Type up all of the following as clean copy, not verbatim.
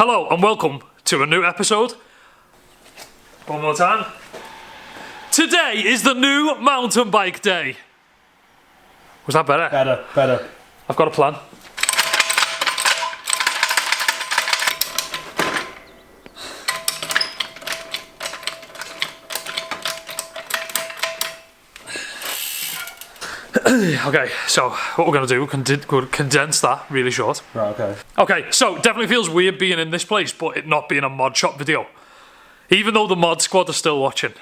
Hello and welcome to a new episode. One more time. Today is the new mountain bike day. Was that better? Better. I've got a plan. Okay, so what we're going to do, we'll condense that really short. Right, okay. Okay, so definitely feels weird being in this place, but it not being a mod shop video. Even though the mod squad are still watching,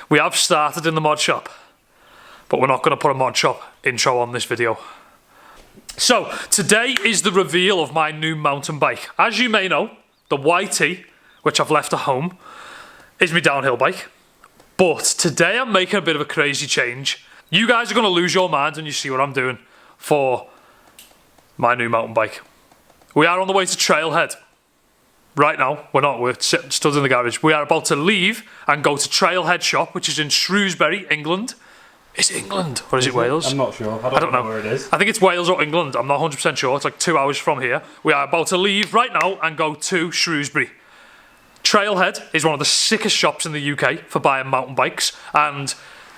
we have started in the mod shop, but we're not going to put a mod shop intro on this video. So, today is the reveal of my new mountain bike. As you may know, the YT, which I've left at home, is my downhill bike. But today I'm making a bit of a crazy change. You guys are going to lose your minds when you see what I'm doing for my new mountain bike. We are on the way to Trailhead. Right now, we're not, we're stood in the garage. We are about to leave and go to Trailhead shop, which is in Shrewsbury, England. Is it England or is it Wales? I'm not sure. I don't know where it is. I think it's Wales or England. I'm not 100% sure. It's like 2 hours from here. We are about to leave right now and go to Shrewsbury. Trailhead is one of the sickest shops in the UK for buying mountain bikes, and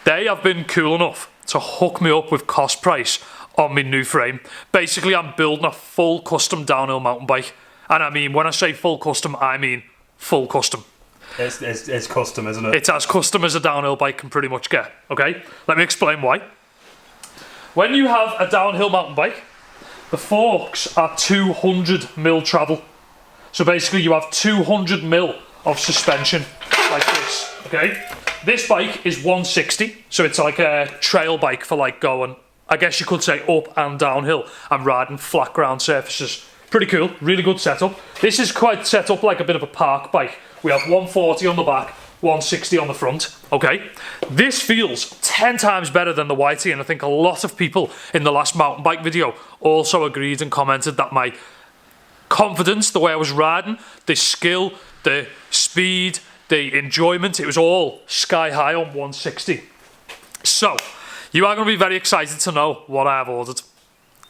they have been cool enough to hook me up with cost price on my new frame. Basically, I'm building a full custom downhill mountain bike. And I mean, when I say full custom, I mean full custom. It's custom, isn't it? It's as custom as a downhill bike can pretty much get, okay? Let me explain why. When you have a downhill mountain bike, the forks are 200mm travel. So basically you have 200mm of suspension like this, okay? This bike is 160, so it's like a trail bike for like going, I guess you could say up and downhill and riding flat ground surfaces. Pretty cool, really good setup. This is quite set up like a bit of a park bike. We have 140 on the back, 160 on the front, okay? This feels 10 times better than the YT, and I think a lot of people in the last mountain bike video also agreed and commented that my confidence, the way I was riding, the skill, the speed, the enjoyment, it was all sky high on 160. So, you are going to be very excited to know what I have ordered.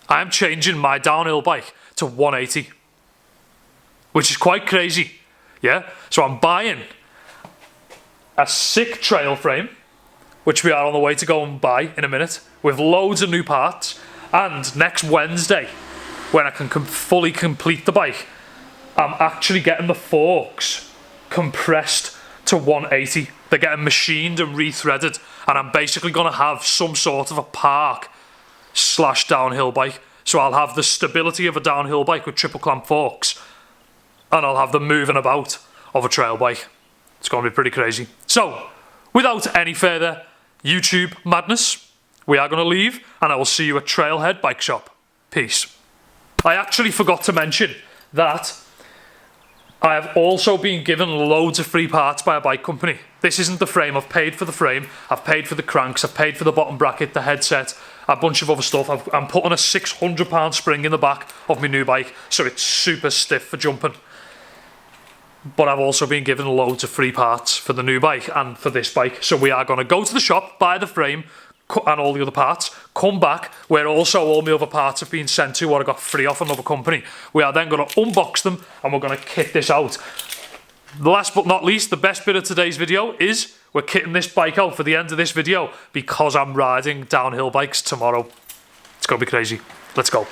I am changing my downhill bike to 180, which is quite crazy, yeah? So I'm buying a sick trail frame, which we are on the way to go and buy in a minute, with loads of new parts, and next Wednesday, when I can fully complete the bike, I'm actually getting the forks compressed to 180. They're getting machined and rethreaded, and I'm basically going to have some sort of a park / downhill bike. So I'll have the stability of a downhill bike with triple clamp forks, and I'll have the moving about of a trail bike. It's going to be pretty crazy. So, without any further YouTube madness, we are going to leave, and I will see you at Trailhead Bike Shop. Peace. I actually forgot to mention that I have also been given loads of free parts by a bike company. This isn't the frame. I've paid for the frame, I've paid for the cranks, I've paid for the bottom bracket, the headset, a bunch of other stuff. I'm putting a £600 spring in the back of my new bike, so it's super stiff for jumping. But I've also been given loads of free parts for the new bike and for this bike. So we are going to go to the shop, buy the frame and all the other parts, come back, where also all my other parts have been sent to, what I got free off another company. We are then going to unbox them and we're going to kit this out. Last but not least, the best bit of today's video is we're kitting this bike out for the end of this video because I'm riding downhill bikes tomorrow. It's going to be crazy. Let's go.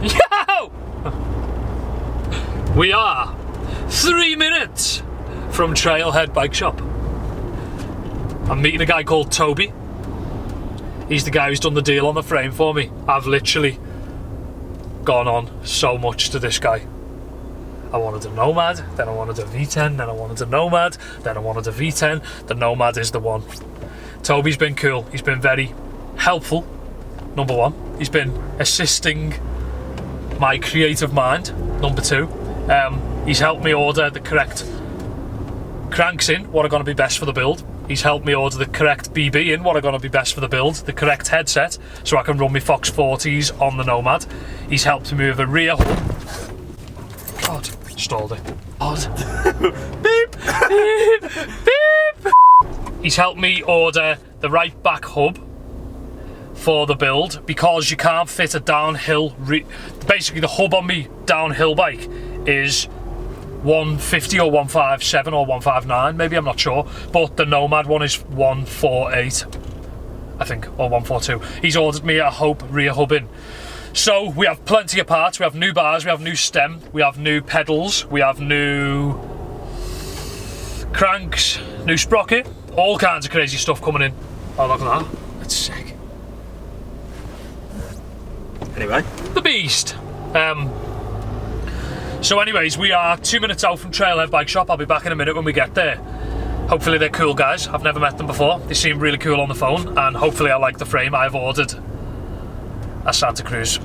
Yo! We are 3 minutes from Trailhead Bike Shop. I'm meeting a guy called Toby. He's the guy who's done the deal on the frame for me. I've literally gone on so much to this guy. I wanted a Nomad, then I wanted a V10, then I wanted a Nomad, then I wanted a V10. The Nomad is the one. Toby's been cool. He's been very helpful, number one. He's been assisting my creative mind, number two. He's helped me order the correct cranks in, what are going to be best for the build. He's helped me order the correct BB in, what are going to be best for the build, the correct headset, so I can run my Fox 40s on the Nomad. He's helped me with a rear hub. God, stalled it. God. Beep, beep, beep. He's helped me order the right back hub for the build because you can't fit a downhill. Basically, the hub on me downhill bike is 150 or 157 or 159, maybe, I'm not sure. But the Nomad one is 148, I think, or 142. He's ordered me a Hope rear hub in. So we have plenty of parts. We have new bars, we have new stem, we have new pedals, we have new cranks, new sprocket, all kinds of crazy stuff coming in. Oh, look at that. That's sick. Anyway. The beast. So anyways, we are 2 minutes out from Trailhead Bike Shop. I'll be back in a minute when we get there. Hopefully they're cool guys. I've never met them before. They seem really cool on the phone, and hopefully I like the frame. I've ordered a Santa Cruz.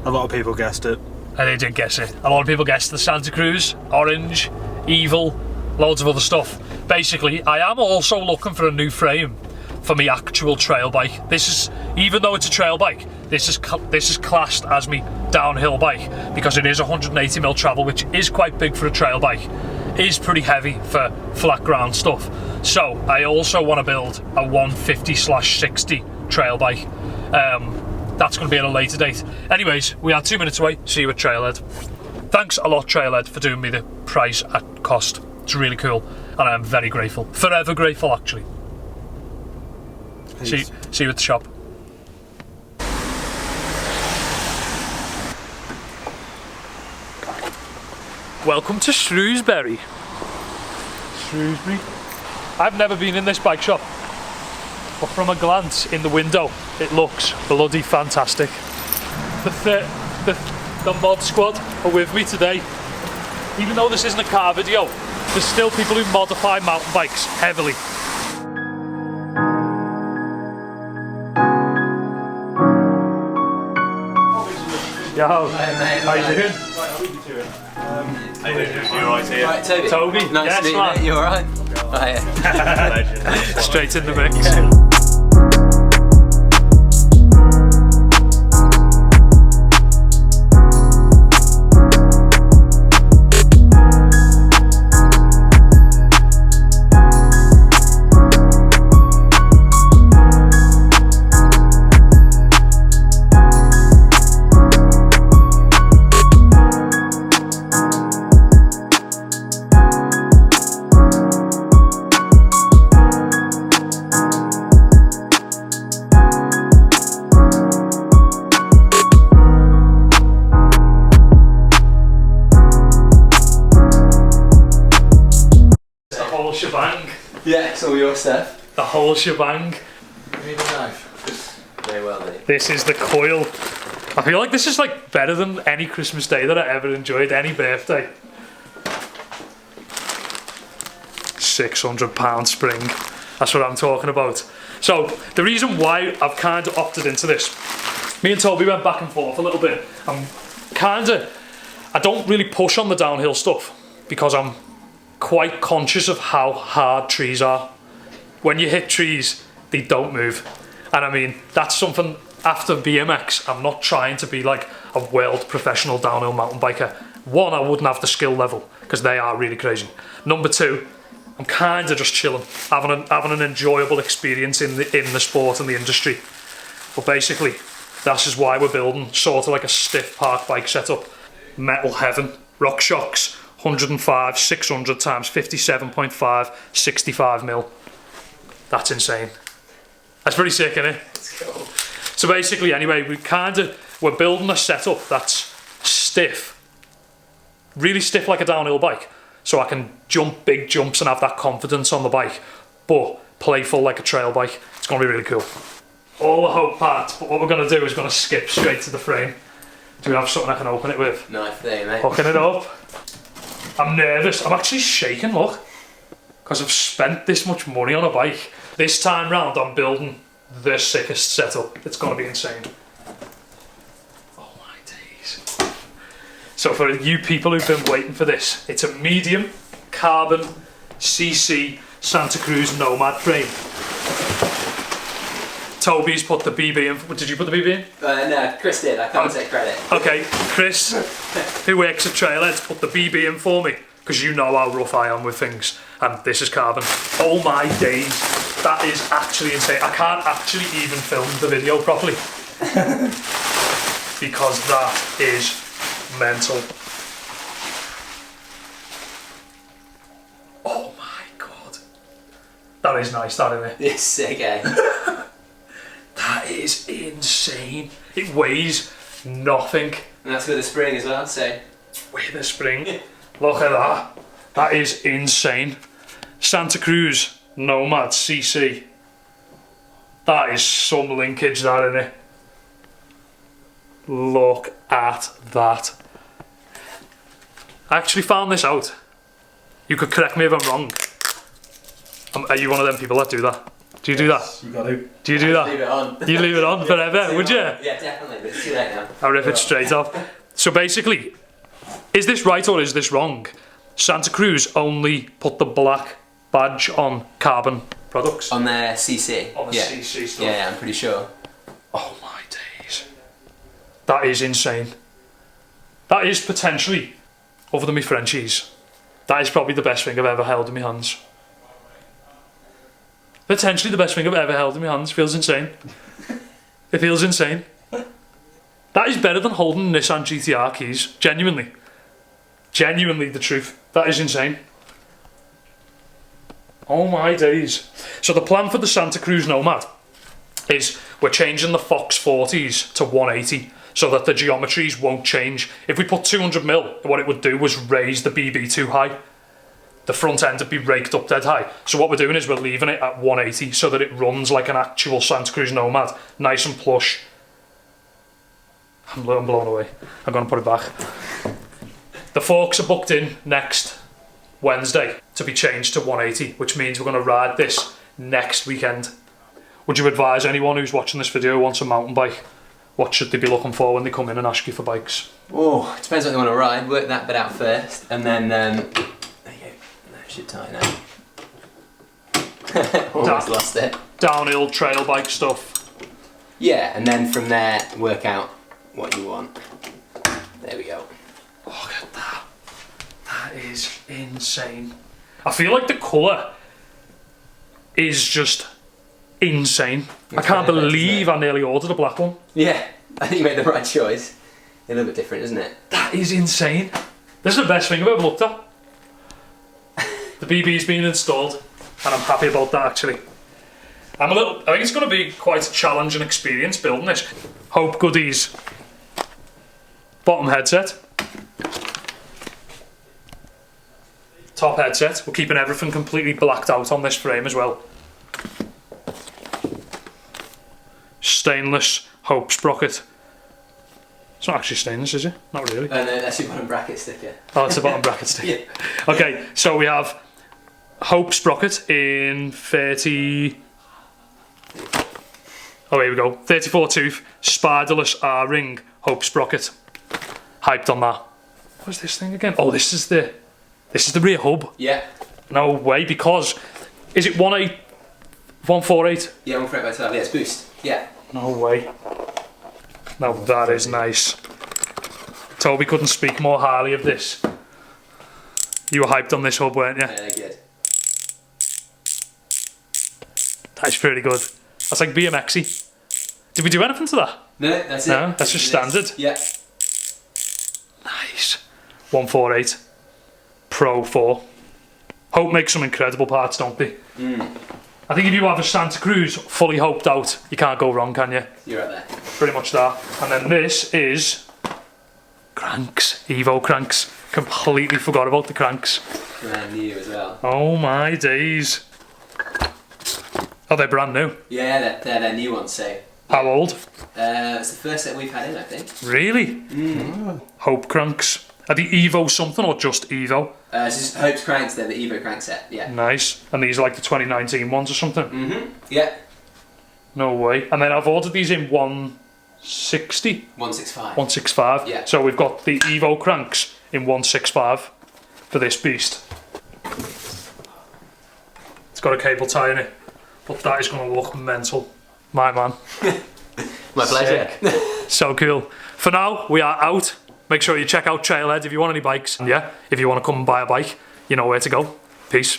A lot of people guessed it. And they did guess it. A lot of people guessed the Santa Cruz, orange, evil, loads of other stuff. Basically, I am also looking for a new frame for my actual trail bike. This is, even though it's a trail bike, this is classed as me downhill bike because it is 180mm travel, which is quite big for a trail bike. It is pretty heavy for flat ground stuff. So I also want to build a 150/60 trail bike. That's going to be at a later date. Anyways, we are 2 minutes away. See you at Trailhead. Thanks a lot, Trailhead, for doing me the price at cost. It's really cool, and I am very grateful. Forever grateful, actually. See you at the shop. Welcome to Shrewsbury. Shrewsbury. I've never been in this bike shop, but from a glance in the window, it looks bloody fantastic. The mod squad are with me today. Even though this isn't a car video, there's still people who modify mountain bikes heavily. Yo, how you doing? How you doing? You alright here? Right, Toby. Toby, Nice yes, to meet you, man. mate. You alright? Oh, yeah. Straight in the mix. Yeah. Shebang. Yeah, it's all your stuff. The whole shebang. Give me the knife. Very well, mate. This is the coil. I feel like this is like better than any Christmas day that I ever enjoyed, any birthday. £600 spring. That's what I'm talking about. So the reason why I've kind of opted into this, me and Toby went back and forth a little bit. I don't really push on the downhill stuff because I'm quite conscious of how hard trees are. When you hit trees, they don't move. And I mean, that's something after BMX, I'm not trying to be like a world professional downhill mountain biker. One, I wouldn't have the skill level because they are really crazy. Number two, I'm kind of just chilling, having an enjoyable experience in the sport and the industry. But basically, this is why we're building sort of like a stiff park bike setup. Metal heaven, rock shocks, 105, 600 times 57.5, 65mm. That's insane. That's pretty sick, isn't it? So basically, anyway, we're building a setup that's stiff, really stiff like a downhill bike, so I can jump big jumps and have that confidence on the bike, but playful like a trail bike. It's going to be really cool. All the Hope parts, but what we're going to do is going to skip straight to the frame. Do we have something I can open it with? Knife there, mate. Hooking it up. I'm nervous. I'm actually shaking, look, because I've spent this much money on a bike. This time round, I'm building the sickest setup. It's going to be insane. Oh my days. So for you people who've been waiting for this, it's a medium carbon CC Santa Cruz Nomad frame. Toby's put the BB in. Did you put the BB in? No, Chris did. I can't take credit. Okay, Chris, who works at Trailhead, put the BB in for me because you know how rough I am with things. And this is carbon. Oh my days. That is actually insane. I can't actually even film the video properly because that is mental. Oh my god. That is nice, that, isn't it? It's sick, eh? That is insane. It weighs nothing. And that's with the spring as well, so. With the spring. Look at that. That is insane. Santa Cruz Nomad CC. That is some linkage, that, isn't it? Look at that. I actually found this out. You could correct me if I'm wrong. Are you one of them people that do that? Do you do that? You got to. Do you do that? Leave it on. You leave it on forever, would you? Yeah, definitely, but it's too late now. I rip it straight off. So basically, is this right or is this wrong? Santa Cruz only put the black badge on carbon products. On their CC. On the yeah. CC stuff. Yeah, I'm pretty sure. Oh my days. That is insane. That is potentially, other than my Frenchies, that is probably the best thing I've ever held in my hands. Potentially the best thing I've ever held in my hands. Feels insane. It feels insane. That is better than holding Nissan GTR keys. Genuinely. Genuinely the truth. That is insane. Oh my days. So the plan for the Santa Cruz Nomad is we're changing the Fox 40s to 180 so that the geometries won't change. If we put 200mm, what it would do was raise the BB too high. The front end would be raked up dead high. So what we're doing is we're leaving it at 180 so that it runs like an actual Santa Cruz Nomad. Nice and plush. I'm blown away. I'm going to put it back. The forks are booked in next Wednesday to be changed to 180, which means we're going to ride this next weekend. Would you advise anyone who's watching this video who wants a mountain bike, what should they be looking for when they come in and ask you for bikes? Oh, it depends what they want to ride. Work that bit out first, and then there you go. That should tie now. Almost lost it. Downhill trail bike stuff. Yeah, and then from there work out what you want. There we go. Look at that. That is insane. I feel like the colour is just insane. I can't believe I nearly ordered a black one. Yeah, I think you made the right choice. A little bit different, isn't it? That is insane. This is the best thing I've ever looked at. The BB's been installed and I'm happy about that actually. I think it's going to be quite a challenging experience building this. Hope Goodies bottom headset. Top headset. We're keeping everything completely blacked out on this frame as well. Stainless Hope sprocket. It's not actually stainless, is it? Not really. No, that's your bottom bracket sticker. Oh, it's a bottom bracket sticker. Yeah. Okay, so we have Hope sprocket in 30... Oh, here we go. 34 tooth, spiderless R-ring Hope sprocket. Hyped on that. What's this thing again? Oh, this is the rear hub. Yeah. No way, because is it 1.8, 148? Yeah, 148 by 12. Yeah, it's boost. Yeah. No way. Now that is nice. Toby couldn't speak more highly of this. You were hyped on this hub, weren't you? Yeah, they're good. That's pretty good. That's like BMXy. Did we do anything to that? No, that's it. No, that's just standard. Yeah. Nice. 148 Pro 4. Hope makes some incredible parts, don't they? I think if you have a Santa Cruz fully hoped out, you can't go wrong, can you? You're right there. Pretty much that. And then this is cranks, Evo cranks. Completely forgot about the cranks. Brand new as well. Oh my days. Oh, they're brand new. Yeah, they're their new ones, so. How old? It's the first set we've had in, I think. Really? Hope cranks. Are the Evo something or just Evo? This is Hope's cranks, they're the Evo crank set, yeah. Nice. And these are like the 2019 ones or something? Yeah. No way. And then I've ordered these in 160? 165. 165. Yeah. So we've got the Evo cranks in 165 for this beast. It's got a cable tie in it, but that is going to look mental. My man. My pleasure. So cool. For now, we are out. Make sure you check out Trailhead if you want any bikes. And yeah, if you want to come and buy a bike, you know where to go. Peace.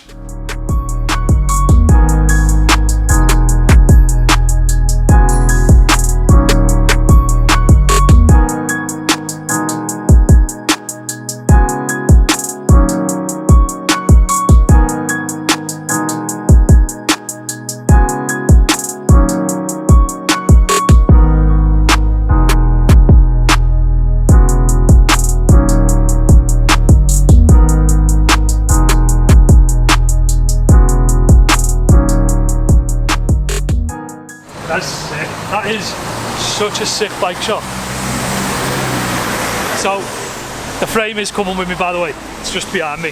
is such a sick bike shop. So, the frame is coming with me, by the way. It's just behind me.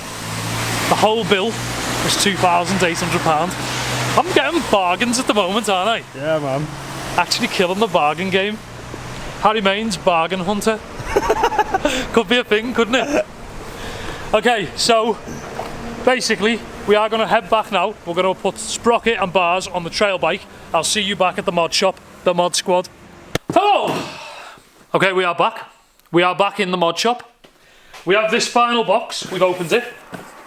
The whole bill was £2,800. I'm getting bargains at the moment, aren't I? Yeah, man. Actually killing the bargain game. Harry Main's bargain hunter. Could be a thing, couldn't it? Okay, so basically we are going to head back now. We're going to put sprocket and bars on the trail bike. I'll see you back at the mod shop, the mod squad. Hello! Okay, we are back. We are back in the mod shop. We have this final box. We've opened it.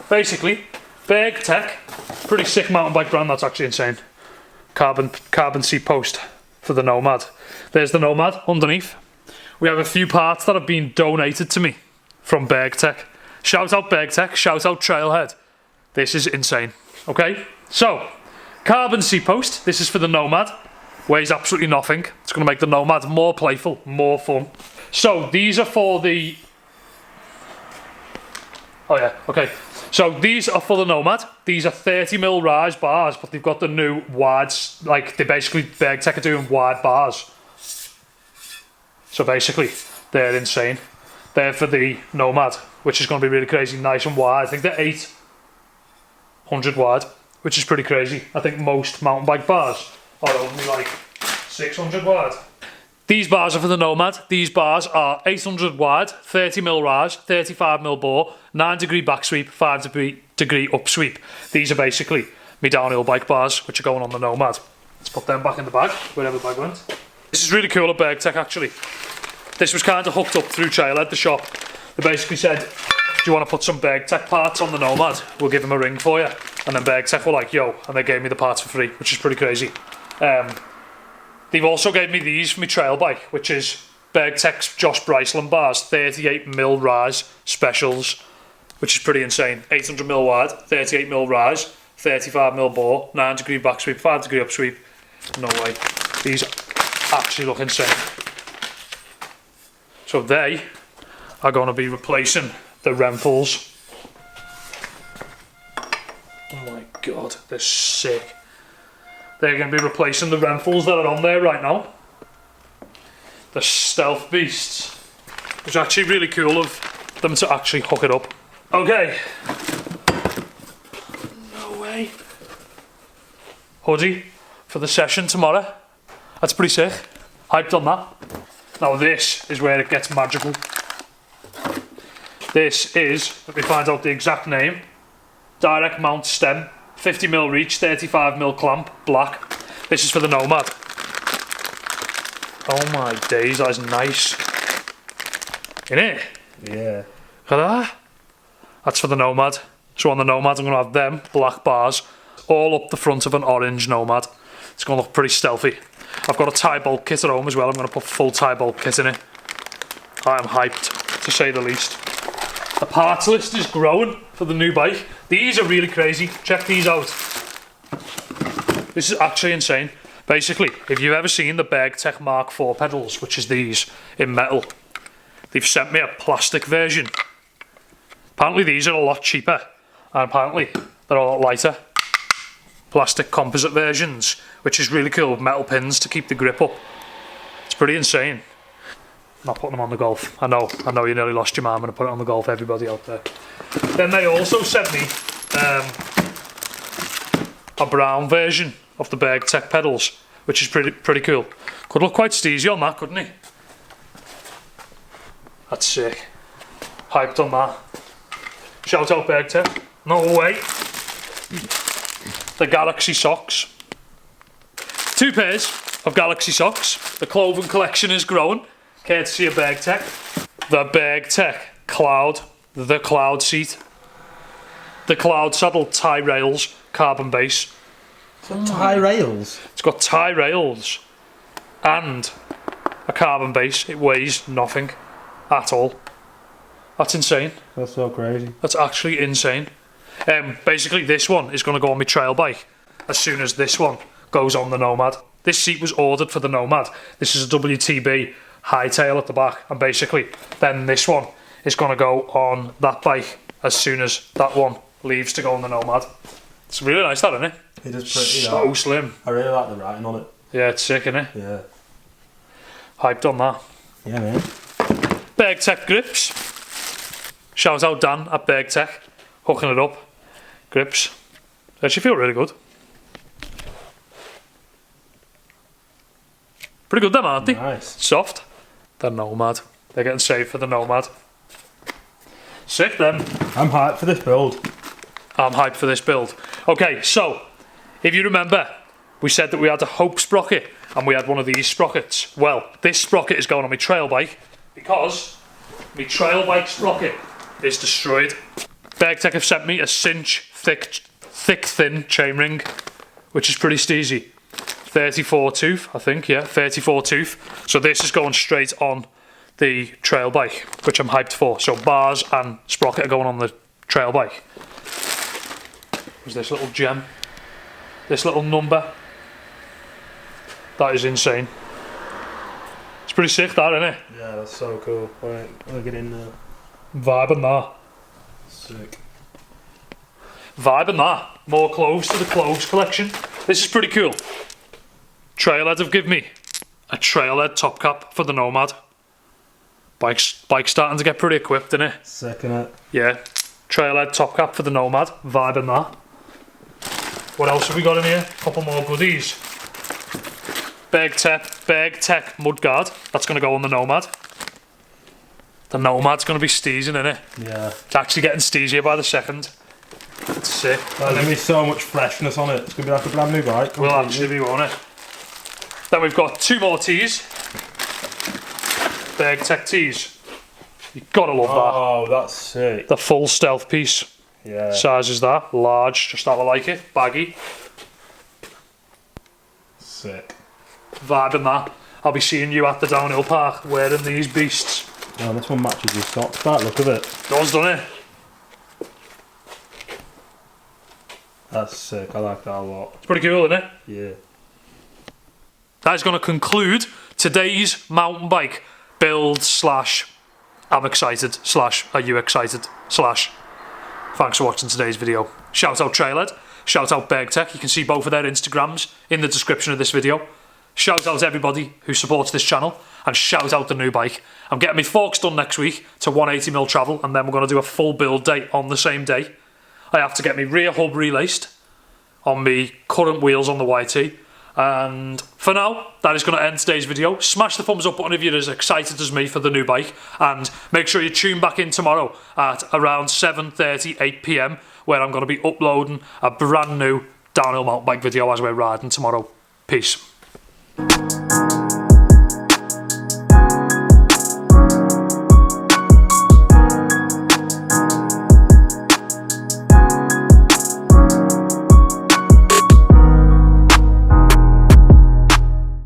Basically, BURGTEC, pretty sick mountain bike brand. That's actually insane. Carbon seat post for the Nomad. There's the Nomad underneath. We have a few parts that have been donated to me from BURGTEC. Shout out BURGTEC, shout out Trailhead. This is insane. Okay, so carbon seat post. This is for the Nomad. Weighs absolutely nothing. It's going to make the Nomad more playful, more fun. So these are for the... Oh yeah, okay. So these are for the Nomad. These are 30mm rise bars, but they've got the new wide, like they basically, BURGTEC are doing wide bars. So basically, they're insane. They're for the Nomad, which is going to be really crazy, nice and wide. I think they're 800 wide, which is pretty crazy. I think most mountain bike bars are only like 600 wide. These bars are for the Nomad. These bars are 800 wide, 30mm rise, 35mm bore, 9-degree back sweep, 5-degree up sweep. These are basically my downhill bike bars, which are going on the Nomad. Let's put them back in the bag, wherever the bag went. This is really cool at BURGTEC actually. This was kind of hooked up through Trailhead, the shop. They basically said, do you want to put some BURGTEC parts on the Nomad? We'll give them a ring for you. And then BURGTEC were like, yo, and they gave me the parts for free, which is pretty crazy. They've also gave me these for my trail bike, which is BURGTEC's Josh Bryceland bars, 38mm rise specials, which is pretty insane. 800mm wide, 38mm rise, 35mm bore, 9-degree back sweep, 5-degree up sweep. No way. These actually look insane. So they are going to be replacing the Renfalls. Oh my god, they're sick. They're going to be replacing the Renfalls that are on there right now. The Stealth Beasts. It's actually really cool of them to actually hook it up. Okay. No way. Hoodie for the session tomorrow. That's pretty sick. Hyped on that. Now this is where it gets magical. This is, let me find out the exact name. Direct mount stem. 50mm reach, 35mm clamp, black. This is for the Nomad. Oh my days, that is nice. Innit? Yeah. Look at that. That's for the Nomad. So on the Nomad I'm going to have them, black bars, all up the front of an orange Nomad. It's going to look pretty stealthy. I've got a tie bolt kit at home as well. I'm going to put full tie bolt kit in it. I am hyped, to say the least. The parts list is growing for the new bike. These are really crazy. Check these out. This is actually insane. Basically, if you've ever seen the BURGTEC Mark IV pedals, which is these in metal, they've sent me a plastic version. Apparently these are a lot cheaper, and apparently they're a lot lighter. Plastic composite versions, which is really cool with metal pins to keep the grip up. It's pretty insane. Not putting them on the Golf. I know you nearly lost your mind. I'm going to put it on the Golf, everybody out there. Then they also sent me a brown version of the BURGTEC pedals, which is pretty cool. Could look quite steezy on that, couldn't he? That's sick. Hyped on that. Shout out BURGTEC. No way. The Galaxy socks. 2 pairs of Galaxy socks. The clothing collection is growing. Courtesy of BURGTEC. The BURGTEC Cloud. The Cloud seat. The Cloud saddle tie rails. Carbon base. Tie rails? It's got tie rails. And a carbon base. It weighs nothing at all. That's insane. That's so crazy. That's actually insane. Basically this one is going to go on my trail bike as soon as this one goes on the Nomad. This seat was ordered for the Nomad. This is a WTB hightail at the back, and basically then this one is going to go on that bike as soon as that one leaves to go on the Nomad. It's really nice, that, isn't it? It is pretty. So slim. I really like the writing on it. Yeah, it's sick, isn't it? Yeah. Hyped on that. Yeah, man. BURGTEC grips. Shout out Dan at BURGTEC. Hooking it up. Grips. They actually feel really good. Pretty good them, aren't they? Nice. Soft. They're Nomad. They're getting saved for the Nomad. Sick them. I'm hyped for this build. I'm hyped for this build. Okay, so if you remember, we said that we had a Hope sprocket and we had one of these sprockets. Well, this sprocket is going on my trail bike because my trail bike sprocket is destroyed. BURGTEC have sent me a cinch thick thin chainring, which is pretty steezy. 34 tooth, I think, yeah, 34 tooth. So this is going straight on the trail bike, which I'm hyped for. So bars and sprocket are going on the trail bike. There's this little gem, this little number. That is insane. It's pretty sick, that, isn't it? Yeah, that's so cool. Right, I'll get in there. Vibing that. Sick. Vibing that. More clothes to the clothes collection. This is pretty cool. Trailhead have given me a trailhead top cap for the Nomad. Bike's starting to get pretty equipped, isn't it? Sick, innit? Yeah. Trailhead top cap for the Nomad. Vibing that. What else have we got in here? A couple more goodies. BURGTEC mudguard. That's going to go on the Nomad. The Nomad's going to be steezing, isn't it? Yeah. It's actually getting steezier by the second. It's sick. There's going to be so much freshness on it. It's going to be like a brand new bike. Will actually be, won't it? Then we've got two more tees. BURGTEC tees. You gotta love that. Oh, that's sick. The full stealth piece. Yeah. Size is that. Large, just how I like it. Baggy. Sick. Vibing that. I'll be seeing you at the downhill park wearing these beasts. Oh, this one matches your socks. That look of it. Does, doesn't it? That's sick. I like that a lot. It's pretty cool, isn't it? Yeah. That is going to conclude today's mountain bike build slash I'm excited slash are you excited slash thanks for watching today's video. Shout out Trailhead, shout out BURGTEC. You can see both of their Instagrams in the description of this video. Shout out everybody who supports this channel and shout out the new bike. I'm getting my forks done next week to 180mm travel and then we're going to do a full build day on the same day. I have to get my rear hub relaced on my current wheels on the YT. And for now, that is going to end today's video. Smash the thumbs up button if you're as excited as me for the new bike. And make sure you tune back in tomorrow at around 7:30, 8 PM, where I'm going to be uploading a brand new downhill mountain bike video as we're riding tomorrow. Peace.